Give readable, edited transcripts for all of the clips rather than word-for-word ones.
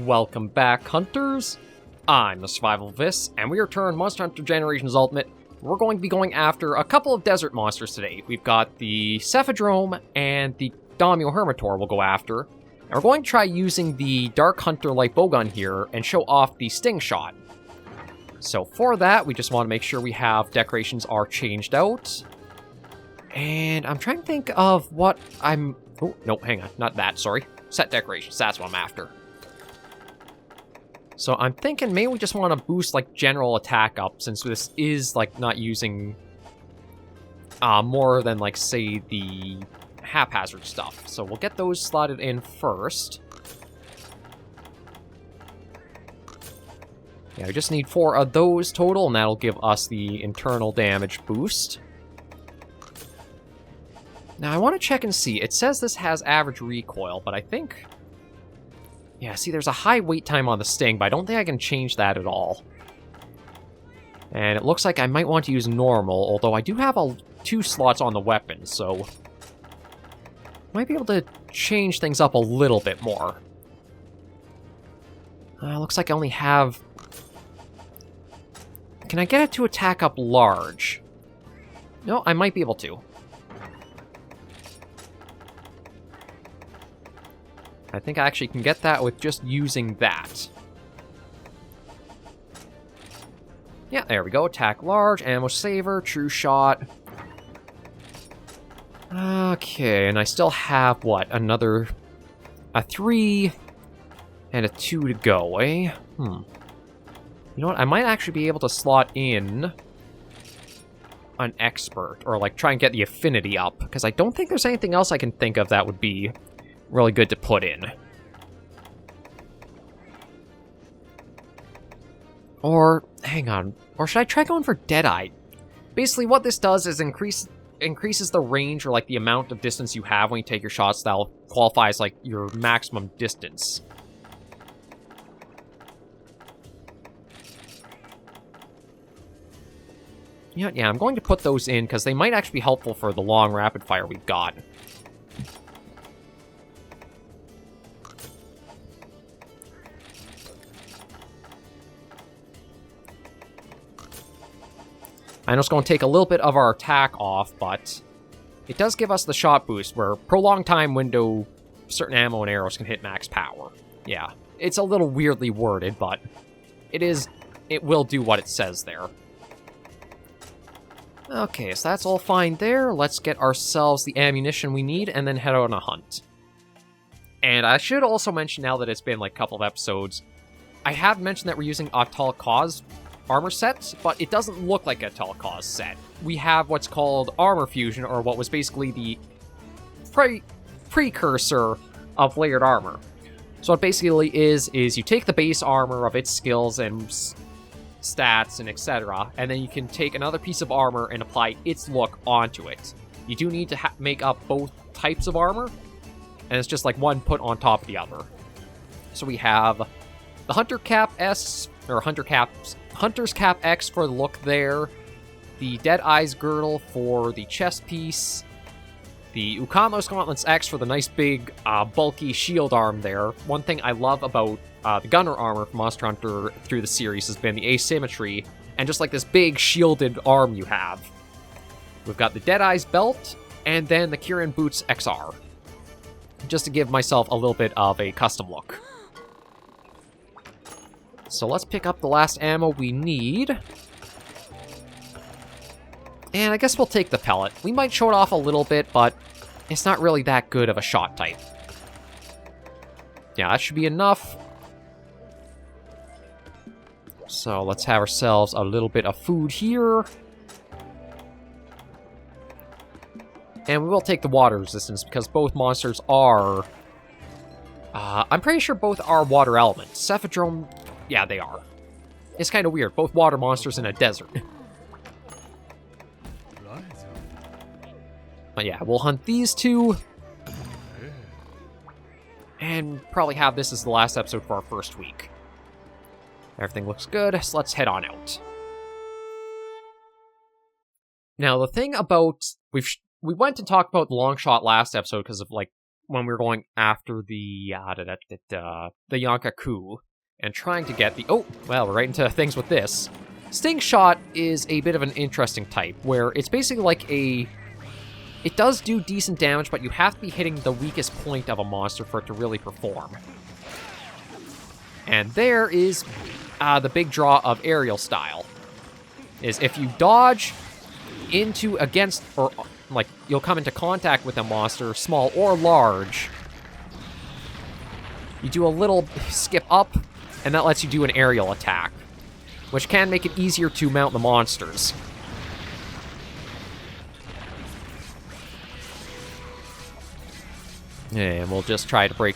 Welcome back, Hunters! I'm the Survivalist, and we return Monster Hunter Generations Ultimate. We're going to be going after a couple of desert monsters today. We've got the Cephadrome and the Daimyo Hermitaur we'll go after. And we're going to try using the Dark Hunter light bowgun here and show off the Sting Shot. So for that, we just want to make sure we have decorations are changed out. And I'm trying to think of what I'm... Oh, no, hang on. Not that, sorry. Set decorations, that's what I'm after. So I'm thinking maybe we just want to boost, like, general attack up, since this is, like, not using more than, like, say, the haphazard stuff. So we'll get those slotted in first. Yeah, we just need 4 of those total, and that'll give us the internal damage boost. Now, I want to check and see. It says this has average recoil, but I think... Yeah, see, there's a high wait time on the Sting, but I don't think I can change that at all. And it looks like I might want to use normal, although I do have 2 slots on the weapon, so... Might be able to change things up a little bit more. Looks like I only have... Can I get it to attack up large? No, I might be able to. I think I actually can get that with just using that. Yeah, there we go. Attack large, ammo saver, true shot. Okay, and I still have, what, another... a 3 and a 2 to go, eh? You know what, I might actually be able to slot in an expert, or like try and get the affinity up, because I don't think there's anything else I can think of that would be really good to put in. Or, hang on, or should I try going for Deadeye? Basically what this does is increases the range, or like the amount of distance you have when you take your shots. That'll qualify as like your maximum distance. Yeah, I'm going to put those in, because they might actually be helpful for the long rapid fire we've got. I know it's going to take a little bit of our attack off, but it does give us the shot boost, where prolonged time window, certain ammo and arrows can hit max power. Yeah, it's a little weirdly worded, but it will do what it says there. Okay, so that's all fine there. Let's get ourselves the ammunition we need, and then head on a hunt. And I should also mention, now that it's been like a couple of episodes, I have mentioned that we're using a Tall Cause armor set, but it doesn't look like a Tall Cause set. We have what's called Armor Fusion, or what was basically the precursor of layered armor. So what it basically is you take the base armor of its skills and stats and etc., and then you can take another piece of armor and apply its look onto it. You do need to make up both types of armor, and it's just like one put on top of the other. So we have the Hunter Cap S, or Hunter's Cap X for the look there, the Dead Eyes Girdle for the chest piece, the Ukamos Gauntlets X for the nice big bulky shield arm there. One thing I love about the gunner armor from Monster Hunter through the series has been the asymmetry, and just like this big shielded arm you have. We've got the Dead Eyes Belt, and then the Kirin Boots XR, just to give myself a little bit of a custom look. So let's pick up the last ammo we need. And I guess we'll take the pellet. We might show it off a little bit, but it's not really that good of a shot type. Yeah, that should be enough. So let's have ourselves a little bit of food here. And we will take the water resistance, because both monsters are... I'm pretty sure both are water elements. Cephadrome... Yeah, they are. It's kind of weird. Both water monsters in a desert. But yeah, we'll hunt these 2. And probably have this as the last episode for our first week. Everything looks good, so let's head on out. Now, the thing about... We went and talked about the long shot last episode because of, like, when we were going after the Yankaku and trying to get the... Oh, well, we're right into things with this. Sting Shot is a bit of an interesting type, where it's basically like a... It does do decent damage, but you have to be hitting the weakest point of a monster for it to really perform. And there is the big draw of aerial style. Is if you dodge into against, or like you'll come into contact with a monster, small or large, you do a little skip up, and that lets you do an aerial attack, which can make it easier to mount the monsters. And we'll just try to break...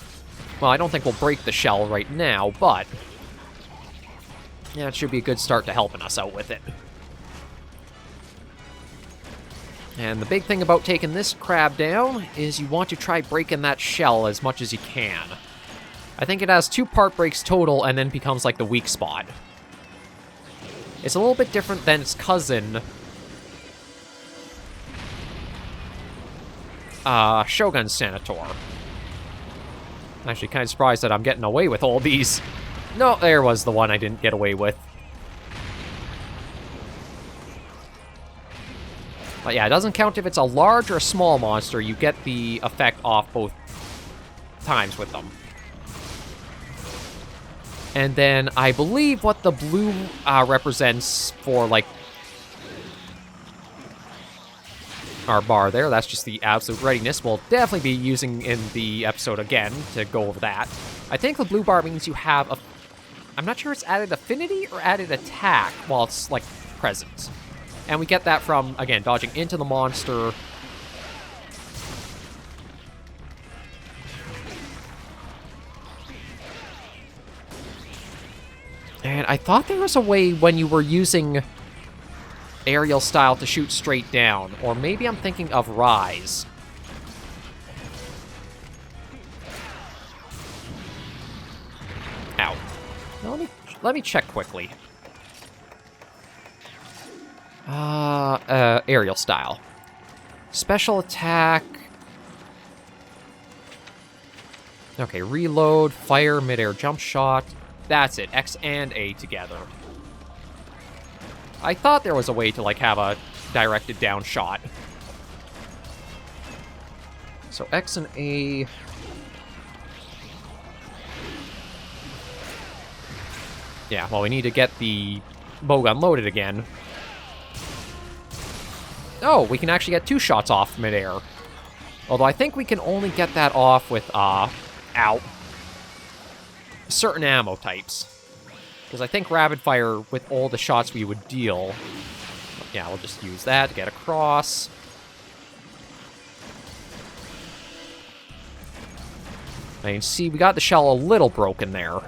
Well, I don't think we'll break the shell right now, but... yeah, it should be a good start to helping us out with it. And the big thing about taking this crab down is you want to try breaking that shell as much as you can. I think it has 2 part breaks total and then becomes like the weak spot. It's a little bit different than its cousin, Shogun Senator. I'm actually kind of surprised that I'm getting away with all these. No, there was the one I didn't get away with. But yeah, it doesn't count if it's a large or a small monster. You get the effect off both times with them. And then I believe what the blue represents for, like, our bar there, that's just the absolute readiness. We'll definitely be using in the episode again to go over that. I think the blue bar means you have a... I'm not sure it's added affinity or added attack while it's, like, present. And we get that from, again, dodging into the monster. And I thought there was a way when you were using aerial style to shoot straight down. Or maybe I'm thinking of Rise. Ow. Now let me check quickly. Aerial style. Special attack. Okay, reload, fire, midair jump shot. That's it, X and A together. I thought there was a way to, like, have a directed down shot. So X and A... yeah, well, we need to get the bowgun loaded again. Oh, we can actually get 2 shots off midair. Although I think we can only get that off with, certain ammo types. Because I think rapid fire, with all the shots we would deal... yeah, we'll just use that to get across. And you can see we got the shell a little broken there.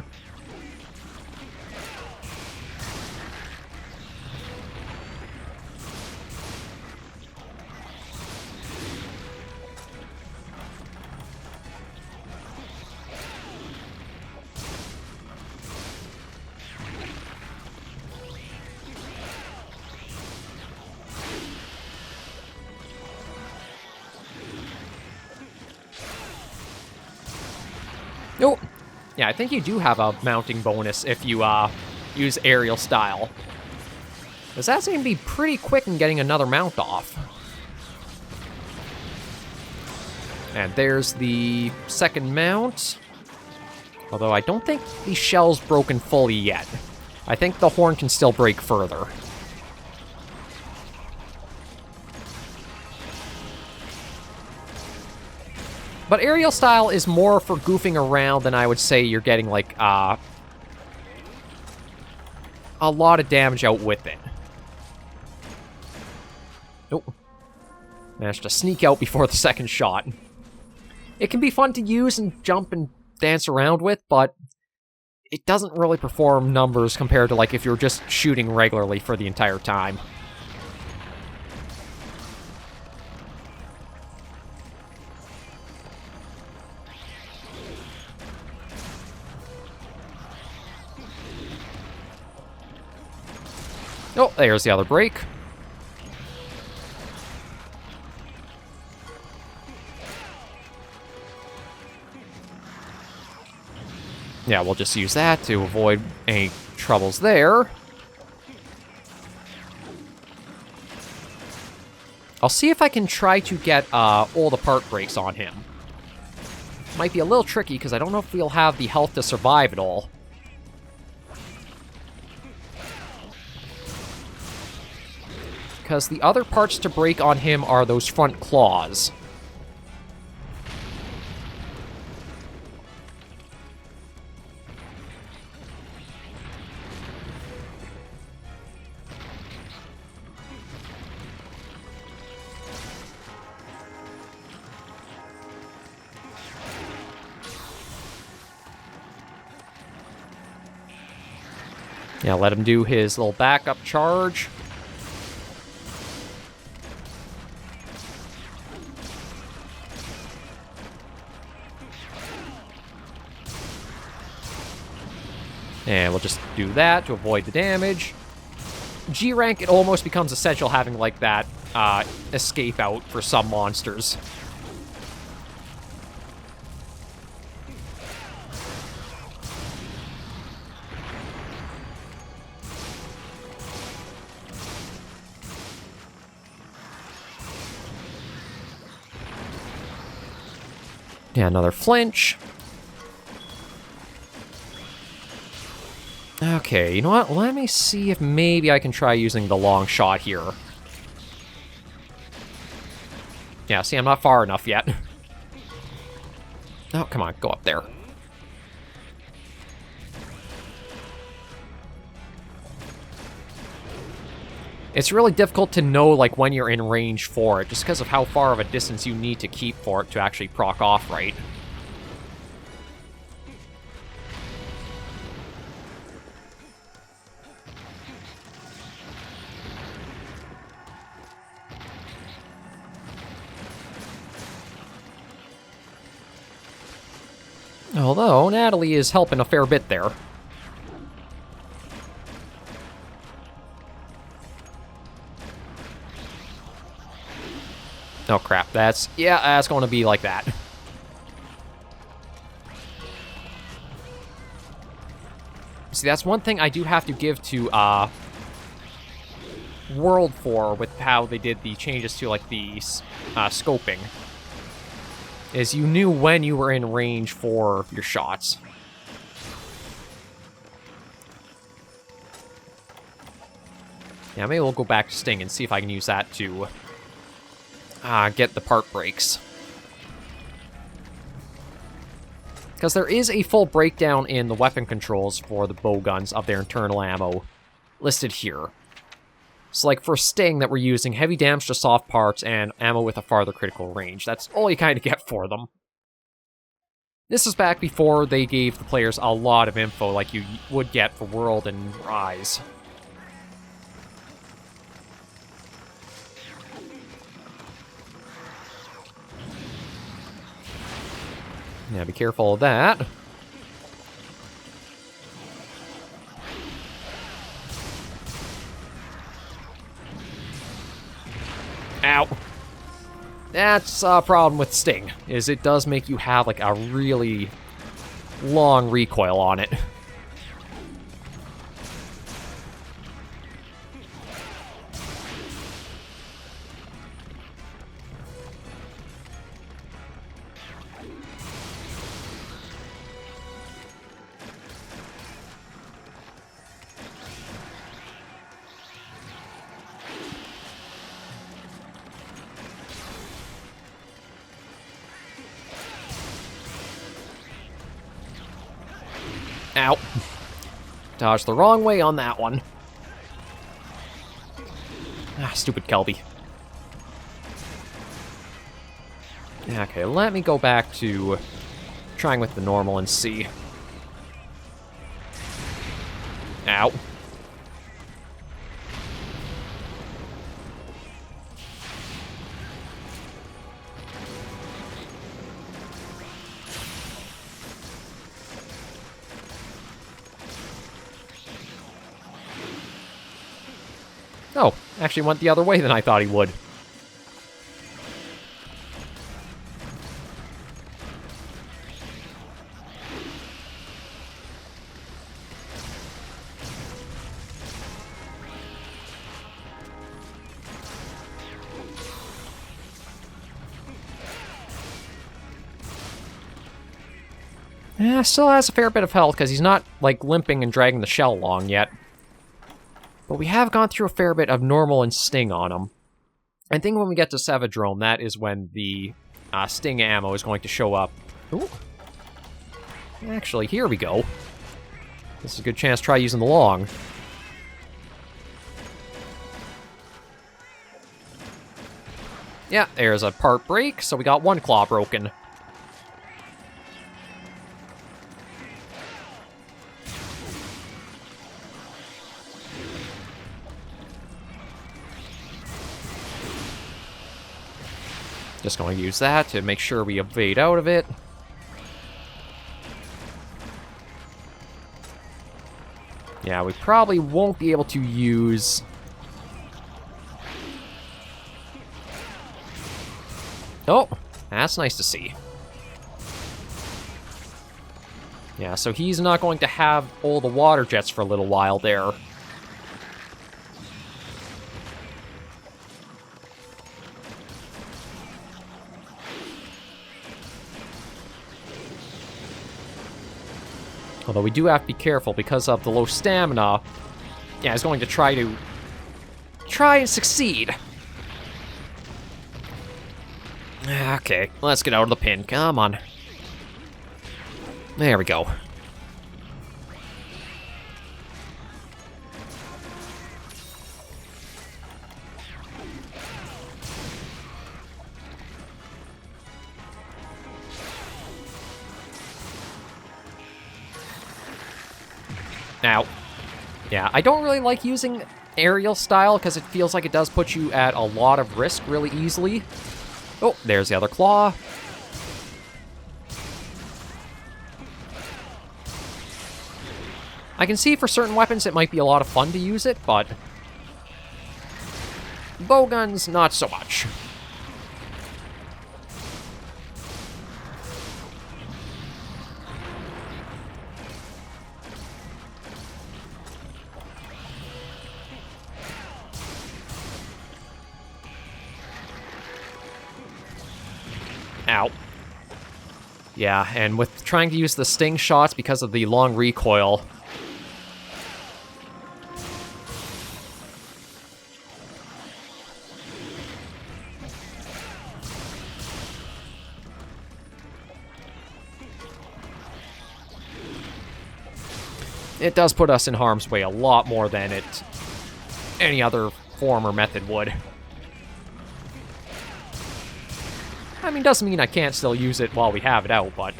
Oh, yeah, I think you do have a mounting bonus if you use aerial style. Because that's going to be pretty quick in getting another mount off. And there's the second mount. Although I don't think the shell's broken fully yet. I think the horn can still break further. But aerial style is more for goofing around than I would say you're getting, like, a lot of damage out with it. Nope. Managed to sneak out before the second shot. It can be fun to use and jump and dance around with, but it doesn't really perform numbers compared to, like, if you're just shooting regularly for the entire time. Oh, there's the other break. Yeah, we'll just use that to avoid any troubles there. I'll see if I can try to get all the part breaks on him. Might be a little tricky, because I don't know if we'll have the health to survive it all. Because the other parts to break on him are those front claws. Yeah, let him do his little backup charge. And we'll just do that to avoid the damage. G rank, it almost becomes essential having, like, that escape out for some monsters. Yeah, another flinch. Okay, you know what? Let me see if maybe I can try using the long shot here. Yeah, see, I'm not far enough yet. Oh, come on, go up there. It's really difficult to know, like, when you're in range for it, just because of how far of a distance you need to keep for it to actually proc off right. Although, Natalie is helping a fair bit there. Oh crap, that's going to be like that. See, that's one thing I do have to give to World 4 with how they did the changes to, like, the scoping. Is you knew when you were in range for your shots. Yeah, maybe we'll go back to Sting and see if I can use that to get the part breaks. Because there is a full breakdown in the weapon controls for the bow guns of their internal ammo listed here. So, like, for Sting that we're using, heavy damage to soft parts and ammo with a farther critical range. That's all you kind of get for them. This is back before they gave the players a lot of info like you would get for World and Rise. Yeah, be careful of that. Ow. That's a problem with Sting, is it does make you have, like, a really long recoil on it. Ow. Dodged the wrong way on that one. Ah, stupid Kelby. Okay, let me go back to trying with the normal and see. Ow. Oh, actually went the other way than I thought he would. Yeah, still has a fair bit of health, because he's not, like, limping and dragging the shell along yet. But we have gone through a fair bit of normal and sting on him. I think when we get to Cephadrome, that is when the sting ammo is going to show up. Ooh. Actually, here we go. This is a good chance to try using the long. Yeah, there's a part break, so we got one claw broken. Just going to use that to make sure we evade out of it. Yeah, we probably won't be able to use... Oh, that's nice to see. Yeah, so he's not going to have all the water jets for a little while there. Although we do have to be careful because of the low stamina. Yeah, he's going to try and succeed. Okay, let's get out of the pin. Come on. There we go. Now, yeah, I don't really like using aerial style because it feels like it does put you at a lot of risk really easily. Oh, there's the other claw. I can see for certain weapons it might be a lot of fun to use it, but bowguns, not so much. Ow. Yeah, and with trying to use the sting shots because of the long recoil. It does put us in harm's way a lot more than any other form or method would. I mean, doesn't mean I can't still use it while we have it out, but...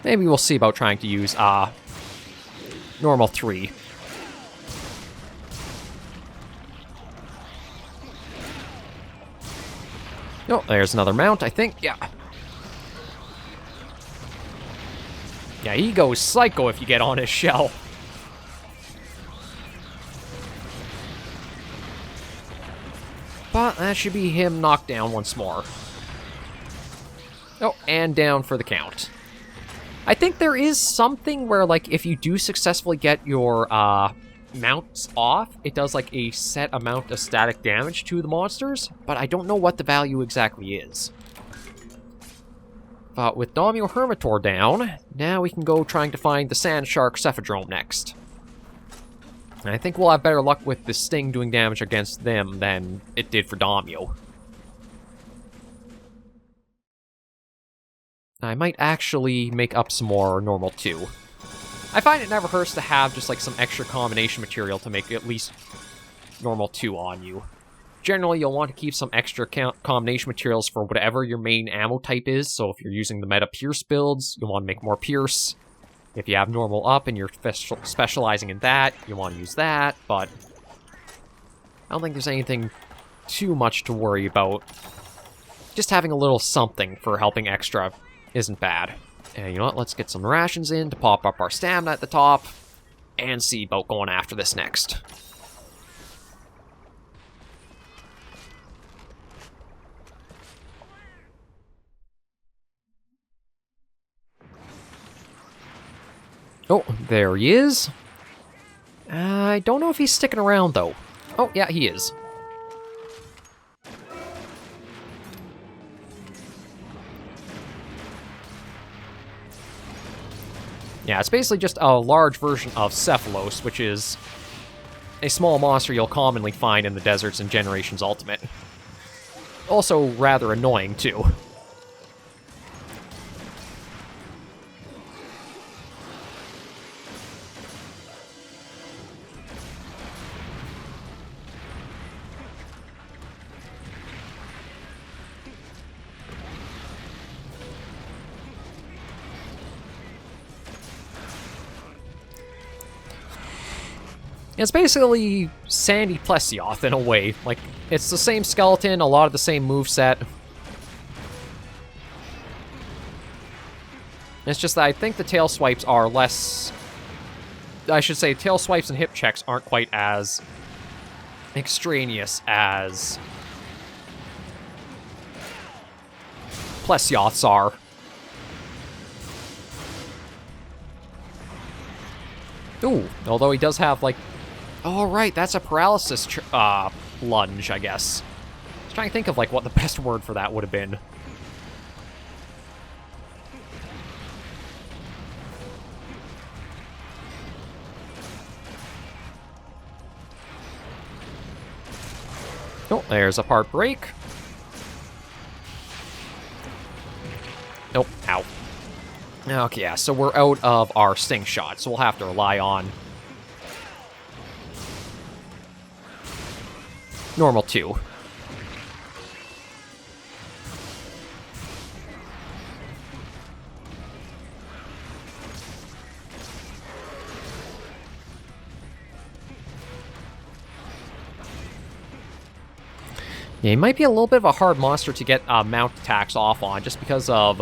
maybe we'll see about trying to use, normal 3. Oh, there's another mount, I think. Yeah. Yeah, he goes psycho if you get on his shell. But that should be him knocked down once more. Oh, and down for the count. I think there is something where, like, if you do successfully get your, mounts off, it does like a set amount of static damage to the monsters, but I don't know what the value exactly is. But with Daimyo Hermitaur down, now we can go trying to find the Sand Shark Cephadrome next. And I think we'll have better luck with the Sting doing damage against them than it did for Daimyo. I might actually make up some more normal 2. I find it never hurts to have just like some extra combination material to make at least normal 2 on you. Generally, you'll want to keep some extra combination materials for whatever your main ammo type is, so if you're using the meta Pierce builds, you'll want to make more Pierce. If you have normal up and you're specializing in that, you want to use that, but I don't think there's anything too much to worry about. Just having a little something for helping extra isn't bad. And you know what, let's get some rations in to pop up our stamina at the top, and see about going after this next. Oh, there he is. I don't know if he's sticking around, though. Oh, yeah, he is. Yeah, it's basically just a large version of Cephalos, which is a small monster you'll commonly find in the deserts in Generations Ultimate. Also rather annoying, too. It's basically Sandy Plesioth in a way. Like, it's the same skeleton, a lot of the same moveset. It's just that I think the tail swipes are less... I should say, tail swipes and hip checks aren't quite as extraneous as Plesioths are. Ooh, although he does have, like... Oh, right, that's a paralysis lunge, I guess. I was trying to think of, like, what the best word for that would have been. Oh, there's a part break. Nope, ow. Okay, yeah, so we're out of our sting shot, so we'll have to rely on normal 2. Yeah, he might be a little bit of a hard monster to get mount attacks off on, just because of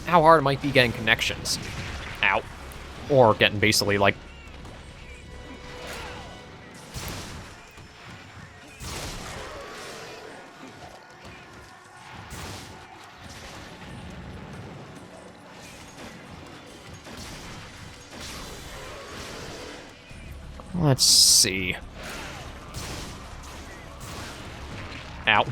how hard it might be getting connections. Ow. Or getting basically, like... Let's see. Ow.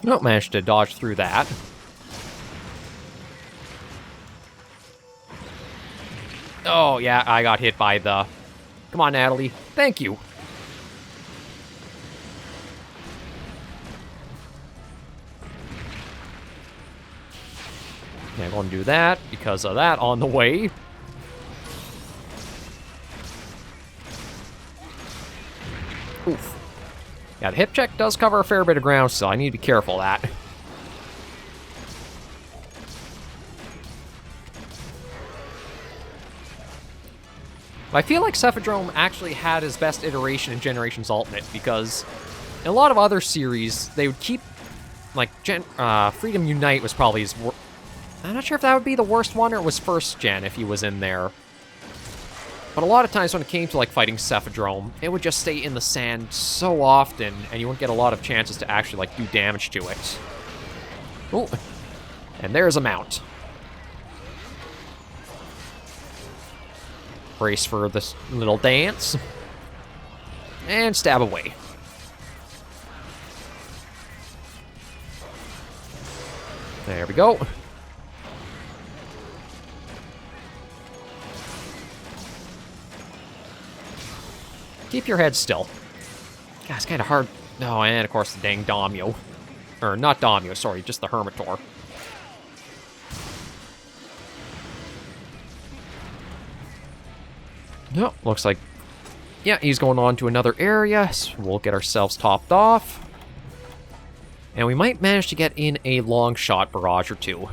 Nope, managed to dodge through that. Oh, yeah, I got hit by the... Come on, Natalie. Thank you. Yeah, I'm going to do that because of that on the way. Oof. Yeah, the hip check does cover a fair bit of ground, so I need to be careful of that. I feel like Cephadrome actually had his best iteration in Generations Ultimate, because in a lot of other series, they would keep, like, Freedom Unite was probably his I'm not sure if that would be the worst one, or it was first gen if he was in there. But a lot of times when it came to, like, fighting Cephadrome, it would just stay in the sand so often, and you wouldn't get a lot of chances to actually, like, do damage to it. Ooh. And there's a mount. Brace for this little dance. And stab away. There we go. Keep your head still. God, it's kind of hard. Oh, and of course the dang Daimyo. Or, not Daimyo, sorry, just the Hermitaur. No, looks like... Yeah, he's going on to another area, so we'll get ourselves topped off. And we might manage to get in a long shot barrage or two.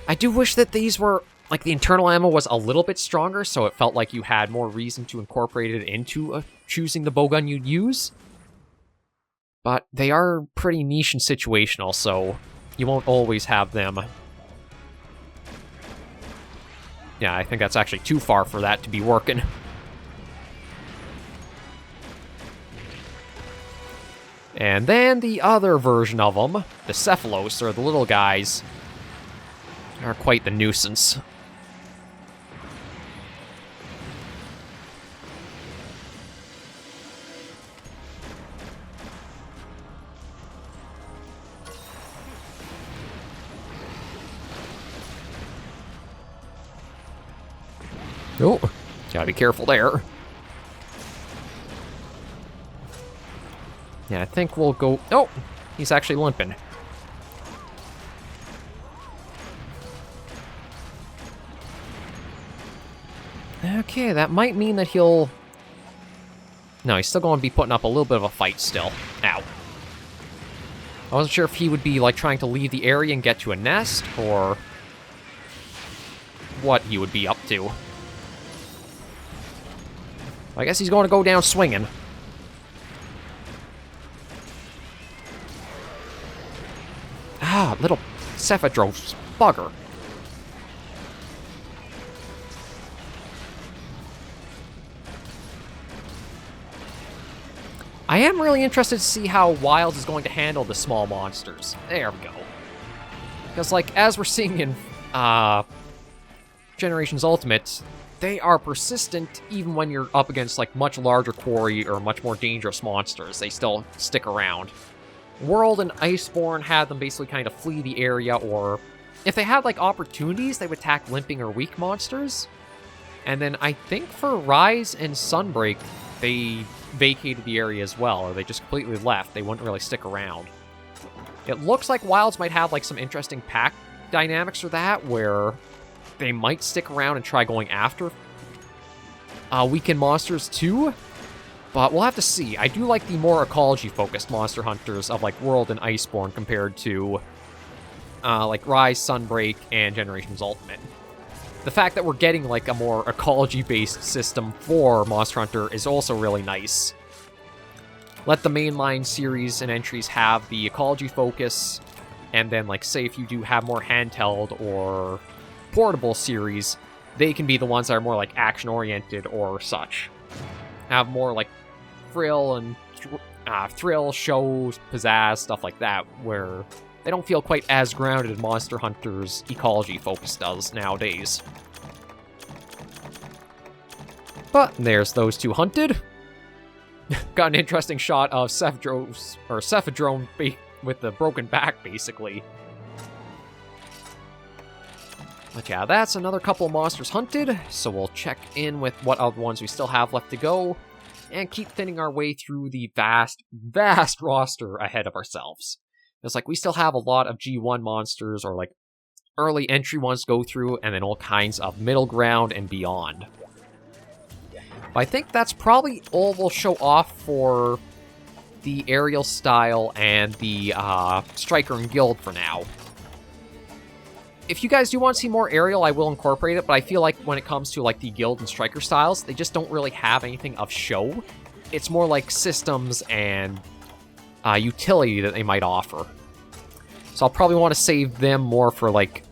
I do wish that these were... Like, the internal ammo was a little bit stronger, so it felt like you had more reason to incorporate it into choosing the bowgun you'd use. But they are pretty niche and situational, so you won't always have them. Yeah, I think that's actually too far for that to be working. And then the other version of them, the Cephalos, or the little guys, are quite the nuisance. Oh, gotta be careful there. Yeah, I think we'll go... Oh, he's actually limping. Okay, that might mean that he'll... No, he's still going to be putting up a little bit of a fight still. Ow. I wasn't sure if he would be, like, trying to leave the area and get to a nest, or what he would be up to. I guess he's going to go down swinging. Ah, little Cephadrome bugger. I am really interested to see how Wilds is going to handle the small monsters. There we go. Because, like, as we're seeing in Generations Ultimate, they are persistent even when you're up against, like, much larger quarry or much more dangerous monsters. They still stick around. World and Iceborne had them basically kind of flee the area, or if they had, like, opportunities, they would attack limping or weak monsters. And then I think for Rise and Sunbreak, they vacated the area as well, or they just completely left. They wouldn't really stick around. It looks like Wilds might have, like, some interesting pack dynamics for that, where they might stick around and try going after weakened monsters too, but we'll have to see. I do like the more ecology-focused monster hunters of, like, World and Iceborne compared to, like, Rise, Sunbreak, and Generations Ultimate. The fact that we're getting, like, a more ecology-based system for Monster Hunter is also really nice. Let the mainline series and entries have the ecology focus, and then, like, say if you do have more handheld or portable series, they can be the ones that are more, like, action-oriented or such. Have more, like, thrill and thrill, shows, pizzazz, stuff like that, where they don't feel quite as grounded as Monster Hunter's ecology focus does nowadays. But there's those two hunted. Got an interesting shot of Cephadrome with the broken back, basically. But yeah, that's another couple of monsters hunted, so we'll check in with what other ones we still have left to go, and keep thinning our way through the vast, vast roster ahead of ourselves. It's like we still have a lot of G1 monsters, or like early entry ones to go through, and then all kinds of middle ground and beyond. But I think that's probably all we'll show off for the aerial style and the Striker and Guild for now. If you guys do want to see more aerial, I will incorporate it, but I feel like when it comes to, like, the Guild and Striker styles, they just don't really have anything of show. It's more like systems and utility that they might offer. So I'll probably want to save them more for, like,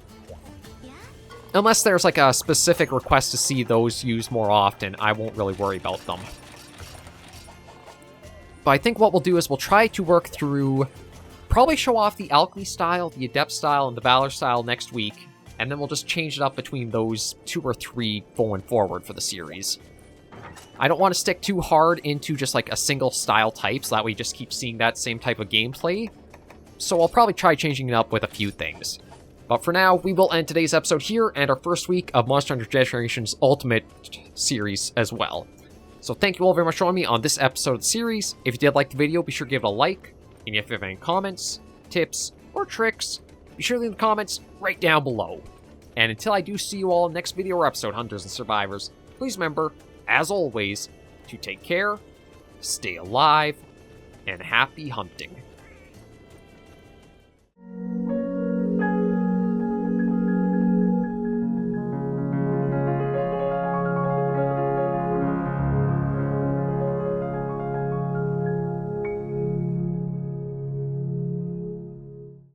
unless there's, like, a specific request to see those used more often, I won't really worry about them. But I think what we'll do is we'll try to work through, probably show off the Alchemy style, the Adept style, and the Valor style next week, and then we'll just change it up between those 2 or 3 going forward for the series. I don't want to stick too hard into just, like, a single style type, so that we just keep seeing that same type of gameplay. So I'll probably try changing it up with a few things. But for now, we will end today's episode here, and our first week of Monster Hunter Generations Ultimate series as well. So thank you all very much for joining me on this episode of the series. If you did like the video, be sure to give it a like. And if you have any comments, tips, or tricks, be sure to leave the comments right down below. And until I do see you all in the next video or episode, Hunters and Survivors, please remember, as always, to take care, stay alive, and happy hunting.